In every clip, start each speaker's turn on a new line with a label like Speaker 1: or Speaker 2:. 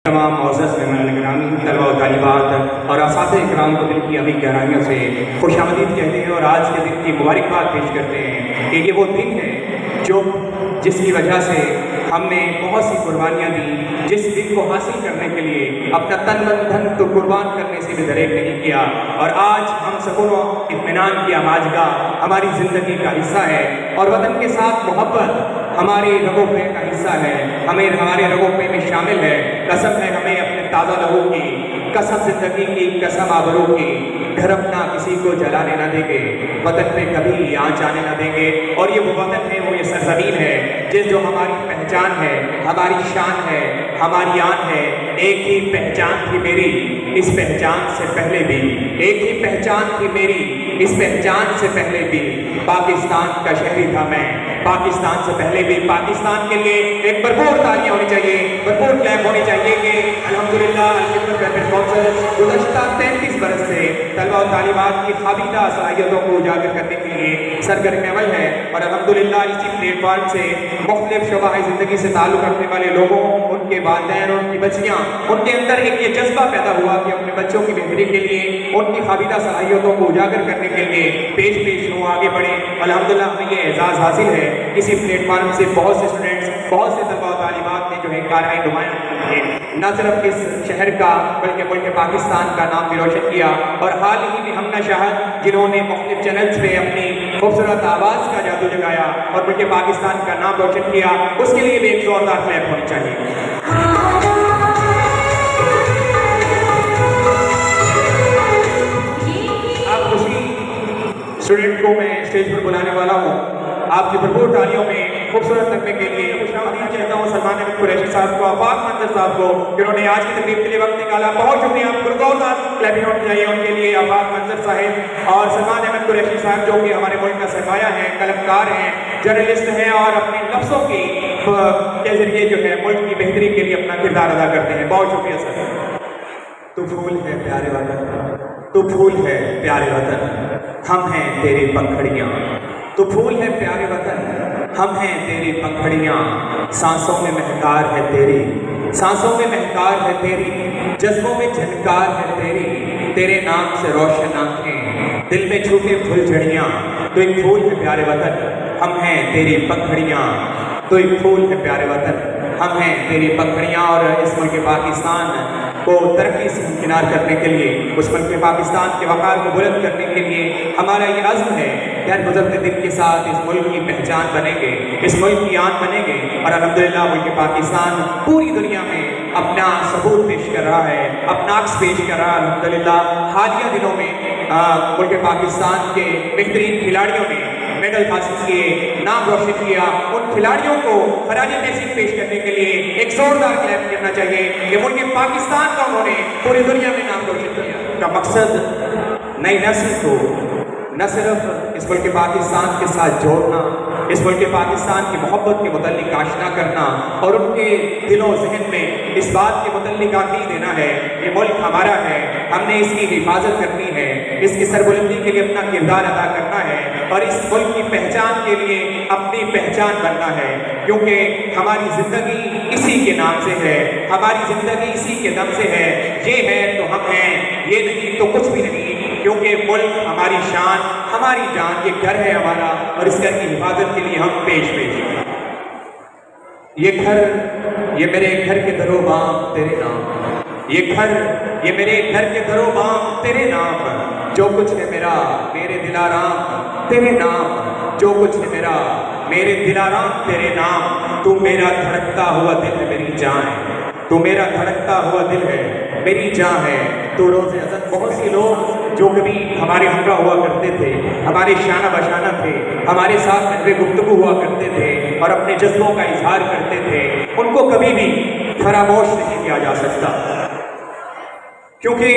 Speaker 1: تمام معزز مہمان گرامی طلباء و طالبات اور اساتذہ کرام کو دل کی ابھی گہرائیوں سے خوش آمدید کہتے ہیں اور آج کے دن کی مبارکباد پیش کرتے ہیں کہ یہ وہ دن ہے جس کی وجہ سے ہم نے بہت سی قربانیاں دی، جس دن کو حاصل کرنے کے لیے اپنا تن من دھن تو قربان کرنے سے بھی دریغ نہیں کیا، اور آج ہم سکون و اطمینان کی آماجگاہ ہماری زندگی کا حصہ ہے، اور وطن کے ساتھ محبت ہمارے رگوں پہ کا حصہ ہے، ہمارے رگوں پہ میں شامل ہے۔ قسم ہے ہمیں اپنے تازہ لہو کی، قسم زندگی کی، قسم آبرو کی، گھر اپنا کسی کو جلانے نہ دیں گے، وطن پہ کبھی آنچ آنے نہ دیں گے، اور یہ وہ وطن ہے، وہ یہ سرزمین ہے جو ہماری پہچان ہے، ہماری شان ہے، ہماری آن ہے۔ ایک ہی پہچان تھی میری اس پہچان سے پہلے بھی، ایک ہی پہچان تھی میری اس پہچان سے پہلے بھی، پاکستان کا شہری تھا میں، پاکستان سے پہلے بھی۔ پاکستان کے لیے ایک بھرپور تالیاں ہونی چاہیے، بھرپور کلیپ ہونی چاہیے کہ الحمدللہ الخدمت ویلفیئر کونسل گزشتہ 33 برس سے طلباء و طالبات کی خوابیدہ صلاحیتوں کو اجاگر کرنے کے لیے سرگرم عمل ہے، اور الحمدللہ اسی پلیٹ فارم سے مختلف شعبہ زندگی سے تعلق رکھنے والے لوگوں، ان کے والدین، ان کی بچیاں، ان کے اندر ایک یہ جذبہ پیدا ہوا کہ اپنے بچوں کی بہتری کے لیے، ان کی خوابیدہ صلاحیتوں کو اجاگر کرنے کے لیے پیش ہوں، آگے بڑھیں۔ الحمدللہ ہمیں یہ اعزاز حاصل ہے، اسی پلیٹ فارم سے بہت سے اسٹوڈنٹس، بہت سے طلباء و طالبات نے جو ہے کارروائی نمایاں کی ہے، نہ صرف اس شہر کا بلکہ ملک پاکستان کا نام بھی روشن کیا، اور حال ہی میں ہم نشاہد جنہوں نے مختلف چینلز پہ اپنی خوبصورت آواز کا جادو جگایا اور ملک پاکستان کا نام روشن کیا، اس کے لیے بھی ایک زوردار کلیپ ہونی چاہیے۔ آپ خوشی اسٹوڈنٹ کو میں اسٹیج پر بلانے والا ہوں، آپ کی بھرپور تالیوں میں خوبصورت نغمے کے لیے خوش آمدید کہتا ہوں سلمان احمد قریشی صاحب کو، آفاق منظر صاحب کو، جنہوں نے آج کی تقریب کے لیے وقت نکالا۔ بہت شکریہ، آپ کو زوردار کلیپنگ ہونی چاہیے ان کے لیے، آفاق منظر صاحب اور سلمان احمد قریشی صاحب جو کہ ہمارے ملک کا سرمایہ ہیں، قلمکار ہیں، جرنلسٹ ہیں، اور اپنے لفظوں کے ذریعے جو ہے ملک کی بہتری کے لیے اپنا کردار ادا کرتے ہیں۔ بہت شکریہ سر۔ تو پھول ہے پیارے وطن، تو پھول ہے پیارے وطن، ہم ہیں تیری پنکھڑیاں، تو پھول ہے پیارے وطن، ہم ہیں تیری پنکھڑیاں، سانسوں میں مہکار ہے تیری، سانسوں میں مہکار ہے تیری، جذبوں میں جھنکار ہے تیری، تیرے نام سے روشن آنکھیں، دل میں چھوٹے پھول جھڑیاں، تو ایک پھول ہے پیارے وطن، ہم ہیں تیری پنکھڑیاں، تو ایک پھول ہے پیارے وطن، ہم ہیں تیری پنکھڑیاں۔ اور اس ملک پاکستان کو ترقی سے ہمکنار کرنے کے لیے، اس ملک پاکستان کے وقار کو بلند کرنے کے لیے ہمارا یہ عزم ہے کہ ہر گزرتے دن کے ساتھ اس ملک کی پہچان بنیں گے، اس ملک کی آن بنیں گے، اور الحمدللہ ملک پاکستان پوری دنیا میں اپنا ثبوت پیش کر رہا ہے، اپنا عکس پیش کر رہا ہے۔ الحمدللہ حالیہ دنوں میں ملک پاکستان کے بہترین کھلاڑیوں نے میڈل حاصل کیے، نام روشن کیا، ان کھلاڑیوں کو خراج تحسین پیش کرنے کے لیے ایک زوردار کلیپ کرنا چاہیے کہ ملک پاکستان کا انہوں نے پوری دنیا میں نام روشن کیا۔ کا مقصد نئی نسل کو نہ صرف اس ملک پاکستان کے ساتھ جوڑنا، اس ملک پاکستان کی محبت کے متعلق آشنا کرنا، اور ان کے دل و ذہن میں اس بات کے متعلق آگاہی دینا ہے یہ ملک ہمارا ہے، ہم نے اس کی حفاظت کرنی ہے، اس کی سربلندی کے لیے اپنا کردار ادا کرنا ہے، اور اس ملک کی پہچان کے لیے اپنی پہچان بننا ہے، کیونکہ ہماری زندگی اسی کے نام سے ہے، ہماری زندگی اسی کے دم سے ہے، یہ ہے تو ہم ہیں، یہ نہیں تو کچھ بھی نہیں، کیونکہ ملک ہماری شان، ہماری جان، یہ گھر ہے ہمارا، اور اس گھر کی حفاظت کے لیے ہم پیش ہیں۔ یہ گھر، یہ میرے گھر کے در و بام تیرے نام، یہ گھر، یہ میرے گھر کے در و بام تیرے نام، جو کچھ ہے میرا میرے دلارام تیرے نام، جو کچھ ہے میرا میرے دلارام تیرے نام، تو میرا دھڑکتا ہوا دل ہے میری جان ہے، تو میرا دھڑکتا ہوا دل ہے میری جان ہے۔ تو روز ازل بہت سی لوگ جو کبھی ہمارے ہمراہ ہوا کرتے تھے، ہمارے شانہ بشانہ تھے، ہمارے ساتھ نحوِ گفتگو ہوا کرتے تھے اور اپنے جذبوں کا اظہار کرتے تھے، ان کو کبھی بھی فراموش نہیں کیا جا سکتا، کیونکہ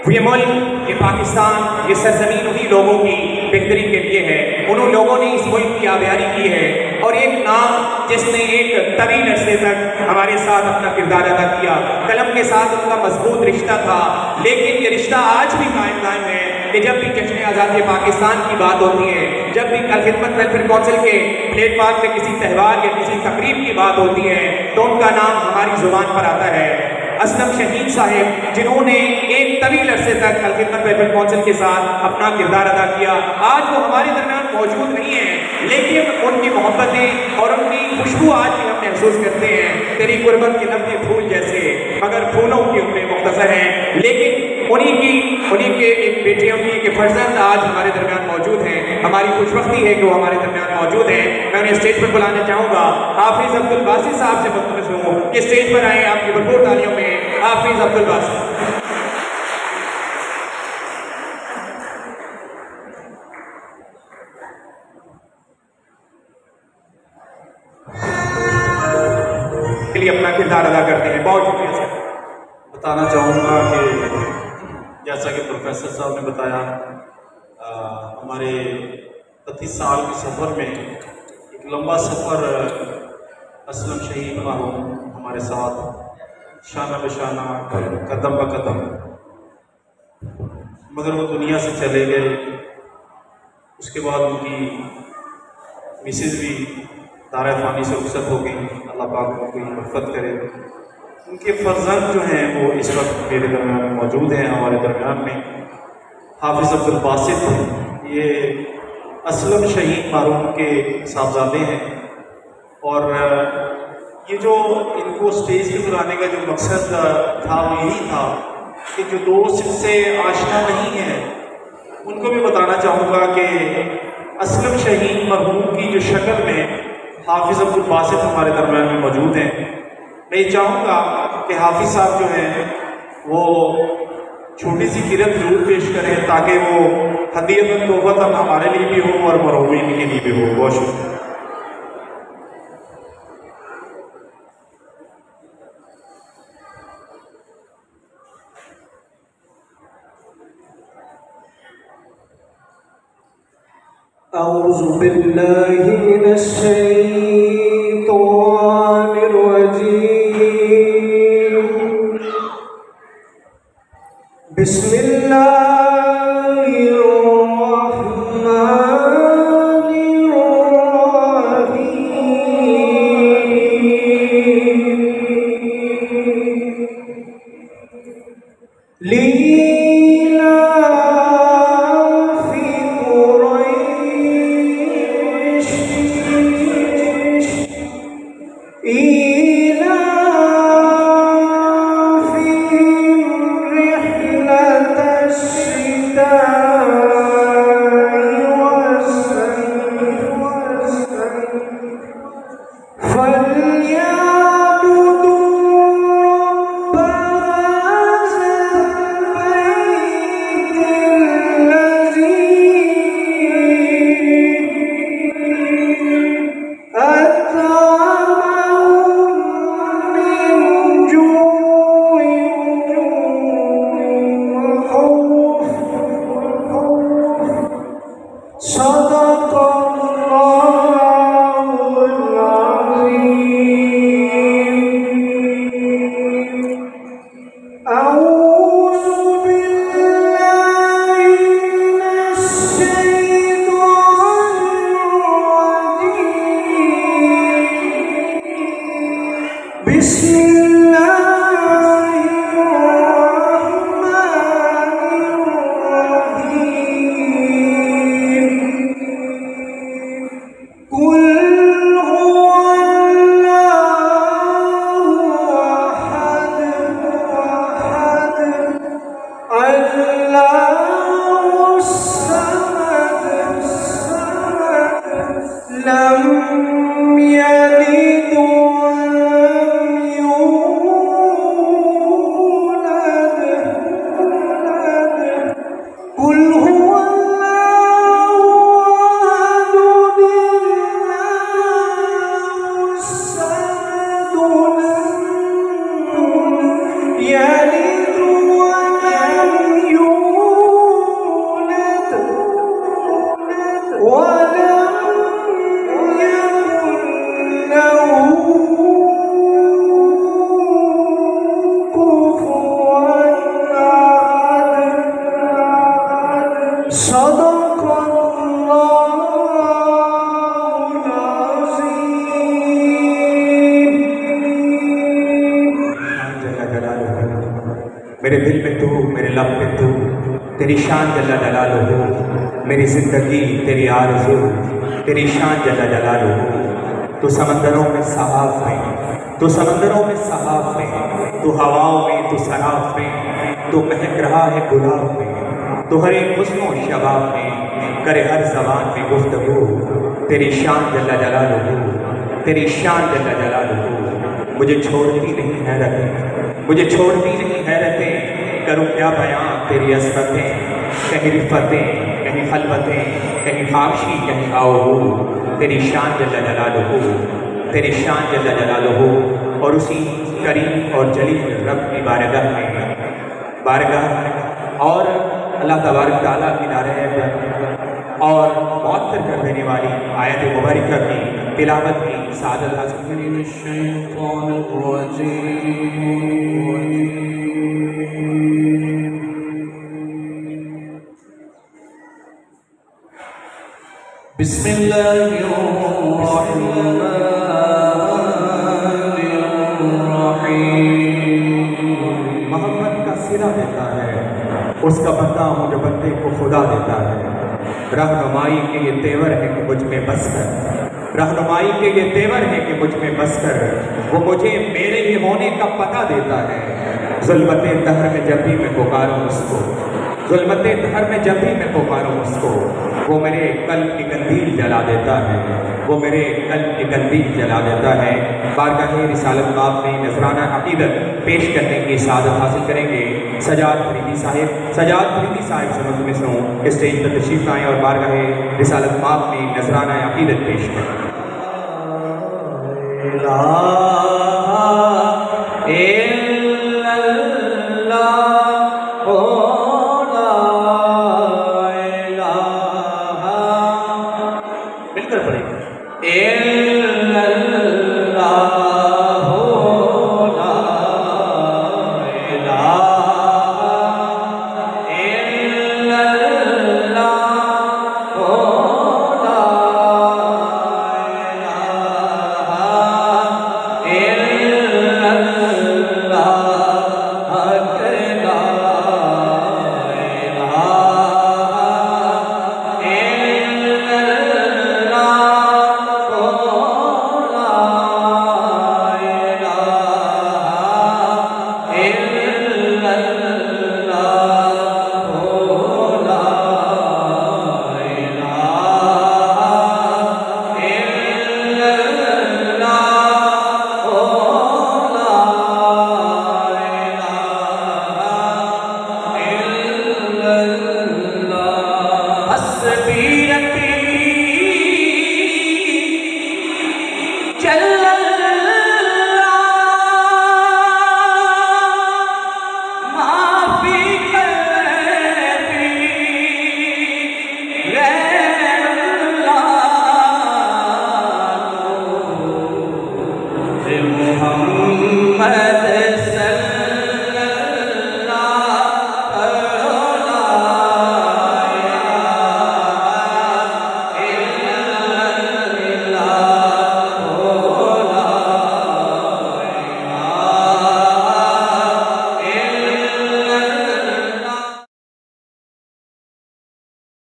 Speaker 1: یہ ملک، یہ پاکستان، یہ سرزمین انہی لوگوں کی بہتری کے لیے ہے، انہوں لوگوں نے اس ملک کی آبیاری کی ہے، اور ایک نام جس نے ایک طویل عرصے تک ہمارے ساتھ اپنا کردار ادا کیا، قلم کے ساتھ ان کا مضبوط رشتہ تھا، لیکن یہ رشتہ آج بھی قائم ہے کہ جب بھی جشن آزادی پاکستان کی بات ہوتی ہے، جب بھی الخدمت ویلفیئر کونسل کے پلیٹ فارم پہ کسی تہوار یا کسی تقریب کی بات ہوتی ہے، تو ان کا نام ہماری زبان پر آتا ہے۔ اسلم شہید صاحب جنہوں نے ایک طویل عرصے تک الخدمت ویلفیئر کونسل کے ساتھ اپنا کردار ادا کیا. آج وہ ہمارے درمیان موجود نہیں ہیں لیکن ان کی محبتیں اور ان کی خوشبو آج بھی ہم محسوس کرتے ہیں. تیری قربت کے لمحے پھول جیسے مگر پھولوں کی عمریں مختصر ہیں، لیکن انہی کے ایک بیٹے انہی کے فرزند آج ہمارے درمیان موجود ہیں. ہماری خوش بختی ہے کہ وہ ہمارے درمیان موجود ہیں. میں انہیں اسٹیج پر بلانا چاہوں گا. حافظ عبدالباسط صاحب سے ملتمس ہوں کہ اسٹیج پر آئیں. آپ کی بھرپور تالیوں میں حافظ عبدالباسط. کے لیے اپنا کردار ادا کرتے ہیں. بہت شکریہ سر.
Speaker 2: بتانا چاہوں گا کہ جیسا کہ پروفیسر صاحب نے بتایا، ہمارے 35 سال کے سفر میں ایک لمبا سفر اسلم شہید مرحوم ہمارے ساتھ شانہ بشانہ قدم بہ قدم، مگر وہ دنیا سے چلے گئے. اس کے بعد ان کی مسز بھی دار فانی سے رخصت ہو گئی. اللہ پاک ان کی مغفرت کرے. ان کے فرزند جو ہیں وہ اس وقت میرے درمیان موجود ہیں ہمارے درمیان میں. حافظ عبدالباسط یہ اسلم شہید مرحوم کے صاحبزادے ہیں، اور یہ جو ان کو اسٹیج پہ بلانے کا جو مقصد تھا وہ یہی تھا کہ جو دوست ان سے آشنا نہیں ہیں ان کو بھی بتانا چاہوں گا کہ اسلم شہید مرحوم کی جو شکل میں حافظ عبدالباسط ہمارے درمیان میں موجود ہیں. میں یہ چاہوں گا کہ حافظ صاحب جو ہیں وہ چھوٹی سی قرت ضرور پیش کریں تاکہ وہ ہدیۃ تحفۃ ہمارے لیے بھی ہو اور مرحومین کے لیے بھی ہو. بہت شکریہ.
Speaker 3: اعوذ باللہ من الشیطان الرجیم. بسم اللہ الرحمن الرحیم.
Speaker 1: میرے دل میں تو، میرے لب میں تو، تیری شان جل جلالہ، میری زندگی تیری آرزو، تیری شان جل جلالہ۔ تو سمندروں میں صحاف میں، تو سمندروں میں صحاف میں، تو ہواؤں میں، تو سراف میں، تو مہک رہا ہے گلاب میں، تو ہر ایک حسن و شباب میں، کرے ہر زبان میں گفتگو، تیری شان جل جلالہ، تیری شان جل جلالہ۔ مجھے چھوڑتی نہیں حیرتیں، مجھے چھوڑتی نہیں حیرتیں، کروں کیا بیان تیری عظمتیں، کہیں رفتیں، کہیں خلوتیں، کہیں خاموشی، کہیں آؤ، تیری شان جل جلالہ، تیری شان جل جلالہ۔ اور اسی کریم اور جلیل رب کی بارگاہ اور اللہ تبارک تعالیٰ کی نعرہ اور معطر کر دینے والی آیت مبارکہ کی تلاوت کی سعادت حاصل کریں۔
Speaker 3: الشیطان الرجیم بسم اللہ الرحمن الرحیم۔
Speaker 1: محمد کا صلہ دیتا ہے اس کا بندہ ہوں جو بندے کو خدا دیتا ہے، رہنمائی کے یہ تیور ہے کہ مجھ میں بس کر، رہنمائی کے یہ تیور ہے کہ مجھ میں بس کر، وہ مجھے میرے ہی ہونے کا پتہ دیتا ہے۔ ظلمت دہر میں جب بھی میں پکاروں اس کو، ظلمت دہر میں جب بھی میں پکاروں اس کو، وہ میرے قلب کی قندیل جلا دیتا ہے، وہ میرے قلب کی قندیل جلا دیتا ہے۔ بارگاہ رسالت باب میں نذرانہ عقیدت پیش کرنے کی سعادت حاصل کریں گے سجاد فریدی صاحب۔ سجاد فریدی صاحب سنت میں سنوں اسٹیج پر تشریف لائیں اور بارگاہ رسالت باب میں نذرانہ عقیدت پیش کریں۔
Speaker 2: مل کر پڑھیں گے۔
Speaker 3: لا